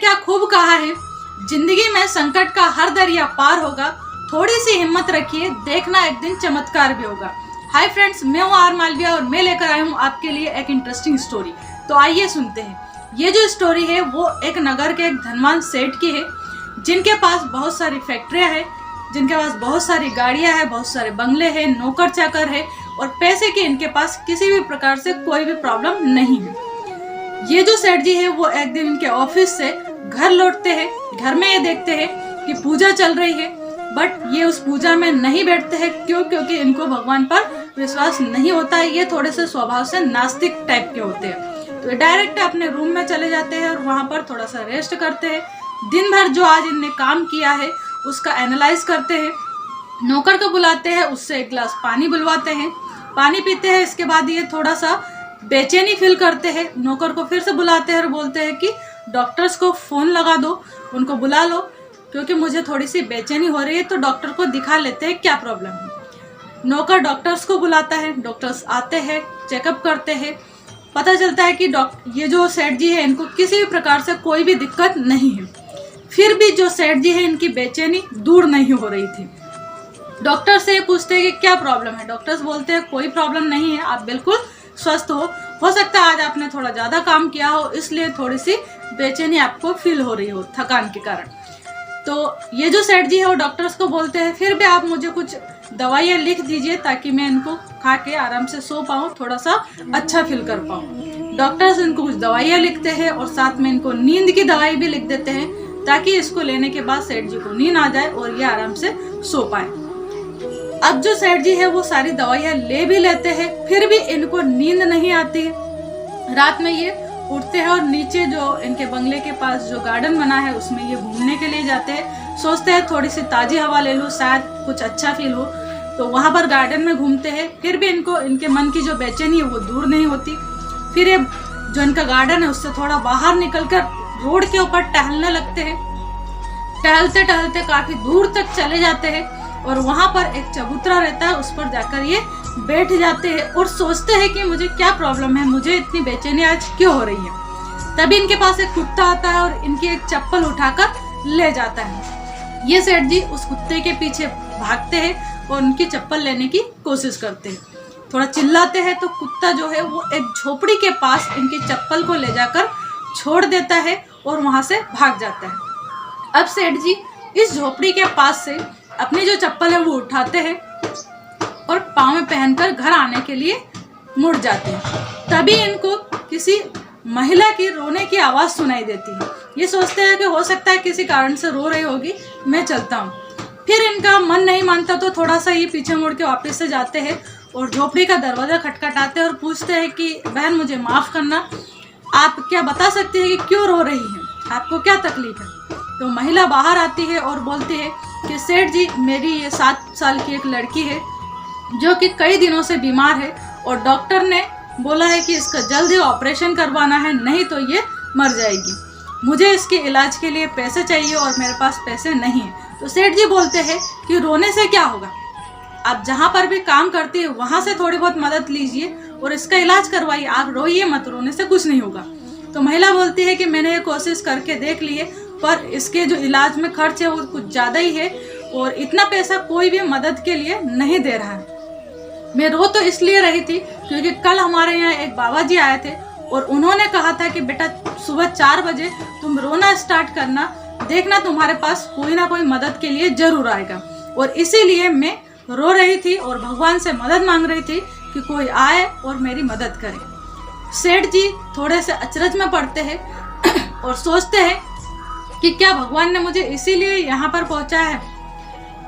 क्या खूब कहा है, जिंदगी में संकट का हर दरिया पार होगा, थोड़ी सी हिम्मत रखिए, देखना एक दिन चमत्कार भी होगा। हाय फ्रेंड्स, मैं हूँ आर मालविया और मैं लेकर आई हूँ आपके लिए एक इंटरेस्टिंग स्टोरी। तो आइए सुनते हैं। ये जो स्टोरी है वो एक नगर के एक धनवान सेठ की है, जिनके पास बहुत सारी फैक्ट्रियाँ हैं, जिनके पास बहुत सारी गाड़ियाँ हैं, बहुत सारे बंगले हैं, नौकर चाकर है और पैसे की इनके पास किसी भी प्रकार से कोई भी प्रॉब्लम नहीं है। ये जो सेठ जी है वो एक दिन इनके ऑफिस से घर लौटते हैं। घर में ये देखते हैं कि पूजा चल रही है, बट ये उस पूजा में नहीं बैठते हैं। क्योंकि इनको भगवान पर विश्वास नहीं होता है। ये थोड़े से स्वभाव से नास्तिक टाइप के होते हैं। तो डायरेक्ट अपने रूम में चले जाते हैं और वहां पर थोड़ा सा रेस्ट करते हैं। दिन भर जो आज इनने काम किया है उसका एनालाइज करते हैं। नौकर को बुलाते हैं, उससे एक गिलास पानी बुलवाते हैं, पानी पीते हैं। इसके बाद ये थोड़ा सा बेचैनी फील करते हैं। नौकर को फिर से बुलाते हैं और बोलते हैं कि डॉक्टर्स को फ़ोन लगा दो, उनको बुला लो, क्योंकि मुझे थोड़ी सी बेचैनी हो रही है, तो डॉक्टर को दिखा लेते हैं क्या प्रॉब्लम है। नौकर डॉक्टर्स को बुलाता है, डॉक्टर्स आते हैं, चेकअप करते हैं। पता चलता है कि ये जो सेठ जी है इनको किसी भी प्रकार से कोई भी दिक्कत नहीं है। फिर भी जो सेठ जी है इनकी बेचैनी दूर नहीं हो रही थी। डॉक्टर से पूछते हैं कि क्या प्रॉब्लम है। डॉक्टर्स बोलते हैं कोई प्रॉब्लम नहीं है, आप बिल्कुल स्वस्थ हो सकता है आज आपने थोड़ा ज़्यादा काम किया हो, इसलिए थोड़ी सी बेचैनी आपको फील हो रही हो थकान के कारण। तो ये जो सेठ जी है वो डॉक्टर्स को बोलते हैं फिर भी आप मुझे कुछ दवाइयाँ लिख दीजिए ताकि मैं इनको खा के आराम से सो पाऊँ, थोड़ा सा अच्छा फील कर पाऊँ। डॉक्टर्स इनको कुछ दवाइयाँ लिखते हैं और साथ में इनको नींद की दवाई भी लिख देते हैं ताकि इसको लेने के बाद सेठ जी को नींद आ जाए और ये आराम से सो पाए। अब जो सेठ जी है वो सारी दवाइयाँ ले भी लेते हैं, फिर भी इनको नींद नहीं आती है। रात में ये उठते हैं और नीचे जो इनके बंगले के पास जो गार्डन बना है उसमें ये घूमने के लिए जाते हैं। सोचते हैं थोड़ी सी ताज़ी हवा ले लूँ, शायद कुछ अच्छा फील हो, तो वहाँ पर गार्डन में घूमते हैं। फिर भी इनके मन की जो बेचैनी है वो दूर नहीं होती। फिर ये जो इनका गार्डन है उससे थोड़ा बाहर निकल कर रोड के ऊपर टहलने लगते हैं। टहलते टहलते काफ़ी दूर तक चले जाते हैं और वहाँ पर एक चबूतरा रहता है, उस पर जाकर ये बैठ जाते हैं और सोचते हैं कि मुझे क्या प्रॉब्लम है, मुझे इतनी बेचैनी आज क्यों हो रही है। तभी इनके पास एक कुत्ता आता है और इनकी एक चप्पल उठाकर ले जाता है। ये सेठ जी उस कुत्ते के पीछे भागते हैं और उनकी चप्पल लेने की कोशिश करते हैं। थोड़ा चिल्लाते हैं तो कुत्ता जो है वो एक झोपड़ी के पास इनकी चप्पल को ले जाकर छोड़ देता है और वहाँ से भाग जाता है। अब सेठ जी इस झोपड़ी के पास से अपनी जो चप्पल है वो उठाते हैं और पाँव में पहनकर घर आने के लिए मुड़ जाते हैं। तभी इनको किसी महिला की रोने की आवाज़ सुनाई देती है। ये सोचते हैं कि हो सकता है किसी कारण से रो रही होगी, मैं चलता हूँ। फिर इनका मन नहीं मानता तो थोड़ा सा ये पीछे मुड़ के वापस से जाते हैं और झोपड़ी का दरवाज़ा खटखटाते हैं और पूछते हैं कि बहन मुझे माफ़ करना, आप क्या बता सकती हैं कि क्यों रो रही हैं, आपको क्या तकलीफ है। तो महिला बाहर आती है और बोलती है कि सेठ जी मेरी ये 7 साल की एक लड़की है जो कि कई दिनों से बीमार है और डॉक्टर ने बोला है कि इसका जल्दी ऑपरेशन करवाना है, नहीं तो ये मर जाएगी। मुझे इसके इलाज के लिए पैसे चाहिए और मेरे पास पैसे नहीं है। तो सेठ जी बोलते हैं कि रोने से क्या होगा, आप जहाँ पर भी काम करती है वहाँ से थोड़ी बहुत मदद लीजिए और इसका इलाज करवाइए, आप रोइए मत, रोने से कुछ नहीं होगा। तो महिला बोलती है कि मैंने ये कोशिश करके देख ली है, पर इसके जो इलाज में खर्च है वो कुछ ज़्यादा ही है और इतना पैसा कोई भी मदद के लिए नहीं दे रहा है। मैं रो तो इसलिए रही थी क्योंकि कल हमारे यहाँ एक बाबा जी आए थे और उन्होंने कहा था कि बेटा सुबह 4 बजे तुम रोना स्टार्ट करना, देखना तुम्हारे पास कोई ना कोई मदद के लिए जरूर आएगा। और इसीलिए मैं रो रही थी और भगवान से मदद मांग रही थी कि कोई आए और मेरी मदद करे। सेठ जी थोड़े से अचरज में पड़ते हैं और सोचते हैं कि क्या भगवान ने मुझे इसीलिए यहाँ पर पहुँचाया है।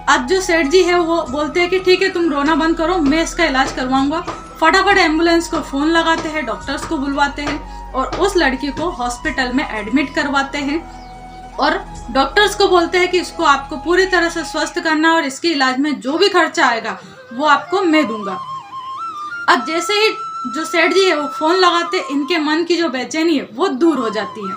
अब जो सेठ जी है वो बोलते हैं कि ठीक है तुम रोना बंद करो, मैं इसका इलाज करवाऊंगा। फटाफट एम्बुलेंस को फ़ोन लगाते हैं, डॉक्टर्स को बुलवाते हैं और उस लड़की को हॉस्पिटल में एडमिट करवाते हैं और डॉक्टर्स को बोलते हैं कि इसको आपको पूरी तरह से स्वस्थ करना और इसके इलाज में जो भी खर्चा आएगा वो आपको मैं दूंगा। अब जैसे ही जो सेठ जी है वो फ़ोन लगाते, इनके मन की जो बेचैनी है वो दूर हो जाती है।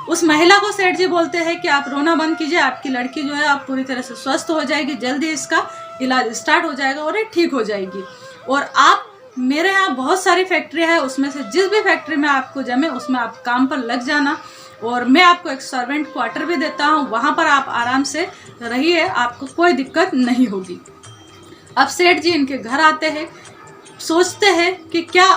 उस महिला को सेठ जी बोलते हैं कि आप रोना बंद कीजिए, आपकी लड़की जो है आप पूरी तरह से स्वस्थ हो जाएगी, जल्दी इसका इलाज स्टार्ट हो जाएगा और ये ठीक हो जाएगी और आप मेरे यहाँ बहुत सारी फैक्ट्री है, उसमें से जिस भी फैक्ट्री में आपको जमे उसमें आप काम पर लग जाना, और मैं आपको एक सर्वेंट क्वार्टर भी देता हूँ, वहाँ पर आप आराम से रहिए, आपको कोई दिक्कत नहीं होगी। अब सेठ जी इनके घर आते हैं, सोचते हैं कि क्या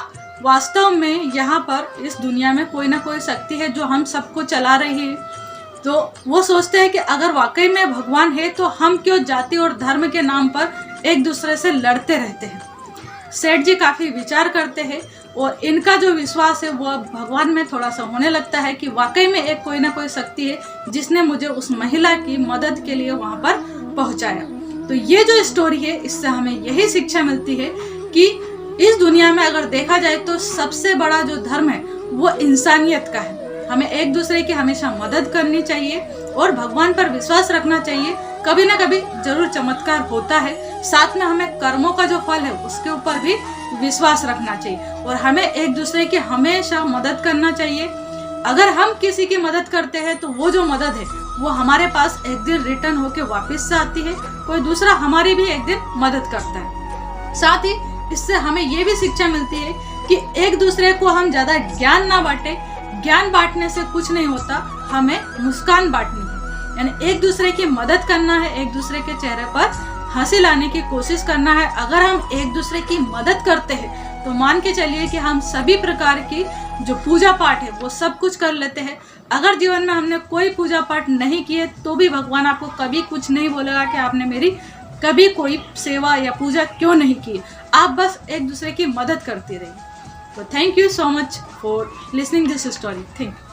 वास्तव में यहाँ पर इस दुनिया में कोई ना कोई शक्ति है जो हम सबको चला रही है। तो वो सोचते हैं कि अगर वाकई में भगवान है तो हम क्यों जाति और धर्म के नाम पर एक दूसरे से लड़ते रहते हैं। सेठ जी काफ़ी विचार करते हैं और इनका जो विश्वास है वो भगवान में थोड़ा सा होने लगता है कि वाकई में एक कोई ना कोई शक्ति है जिसने मुझे उस महिला की मदद के लिए वहाँ पर पहुँचाया। तो ये जो स्टोरी है इससे हमें यही शिक्षा मिलती है कि इस दुनिया में अगर देखा जाए तो सबसे बड़ा जो धर्म है वो इंसानियत का है। हमें एक दूसरे की हमेशा मदद करनी चाहिए और भगवान पर विश्वास रखना चाहिए। कभी ना कभी जरूर चमत्कार होता है, साथ में हमें कर्मों का जो फल है उसके ऊपर भी विश्वास रखना चाहिए और हमें एक दूसरे की हमेशा मदद करना चाहिए। अगर हम किसी की मदद करते हैं तो वो जो मदद है वो हमारे पास एक दिन रिटर्न होके वापस से आती है, कोई दूसरा हमारी भी एक दिन मदद करता है। साथ ही इससे हमें ये भी शिक्षा मिलती है कि एक दूसरे को हम ज्यादा ज्ञान ना बांटे, ज्ञान बांटने से कुछ नहीं होता, हमें मुस्कान बांटनी है, यानी एक दूसरे की मदद करना है, एक दूसरे के चेहरे पर हंसी लाने की कोशिश करना है। अगर हम एक दूसरे की मदद करते हैं तो मान के चलिए कि हम सभी प्रकार की जो पूजा पाठ है वो सब कुछ कर लेते हैं। अगर जीवन में हमने कोई पूजा पाठ नहीं किए तो भी भगवान आपको कभी कुछ नहीं बोलेगा कि आपने मेरी कभी कोई सेवा या पूजा क्यों नहीं की। आप बस एक दूसरे की मदद करते रहिए। तो thank you so much for listening this story. Thank you.